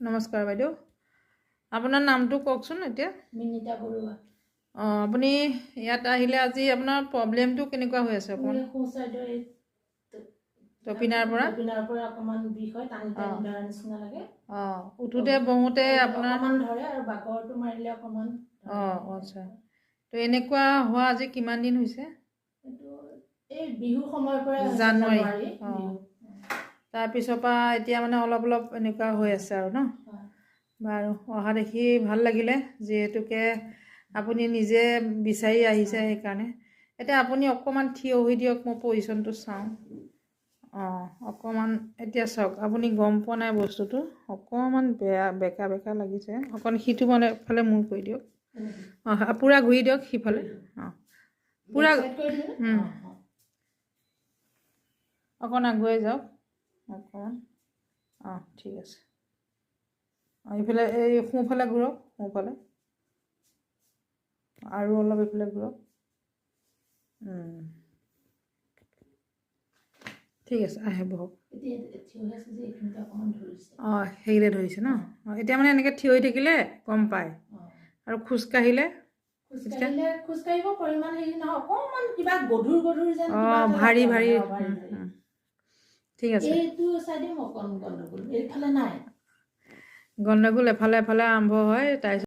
নমস্কাৰ বাইদেউ, আপোনাৰ নামটো কওকচোন এতিয়া। মিনিতা বৰুৱা। আপুনি ইয়াত আহিলে আজি আপোনাৰ প্ৰব্লেমটো কেনেকুৱা হৈ আছে? সোঁ চাইডৰ এই টপিনাৰ পৰা অকমান বিষ হয়, টানি টানি ধৰা নিচিনা লাগে। উঠোতে বহোতে আপোনাৰ অকমান ধৰে আৰু বাকৰটো মাৰিলে অকমান। আচ্ছা। তো এনেকুৱা হোৱা আজি কিমান দিন হৈছে? এইটো এই বিহু সময়ৰ পৰা জানুৱাৰী। বিহু। তাৰপিছৰ পৰা এতিয়া মানে অলপ অলপ এনেকুৱা হৈ আছে আৰু ন? বাৰু, অহা দেখি ভাল লাগিলে, যিহেতুকে আপুনি নিজে বিচাৰি আহিছে সেইকাৰণে। এতিয়া আপুনি অকণমান থিয় হৈ দিয়ক, মই পজিশ্যনটো চাওঁ। অকণমান এতিয়া চাওক, আপুনি গম পোৱা নাই বস্তুটো, অকণমান বেকা বেকা লাগিছে। অকণ সিটো মানে ফালে মূৰ কৰি দিয়ক। পূৰা ঘূৰি দিয়ক সিফালে। পূৰা অকণ আগুৱাই যাওক অকণমান। ঠিক আছে। এইফালে এই সোঁফালে ঘূৰক, সোঁফালে আৰু অলপ এইফালে ঘূৰক। ঠিক আছে, আহে বহক। সেইকেইটা ধৰিছে ন? এতিয়া মানে এনেকৈ থিয় হৈ থাকিলে গম পায়, আৰু খোজকাঢ়িলে খোজকাঢ়িব পৰিমাণ হেৰি নহয়, অকণমান কিবা গধুৰ গধুৰ যেন ভাৰী ভাৰী। ঠিক আছে। এইটো চাইডে অকণ গণ্ডগোল, এইফালে নাই গণ্ডগোল। এফালে এফালে আৰম্ভ হয়, তাৰপিছত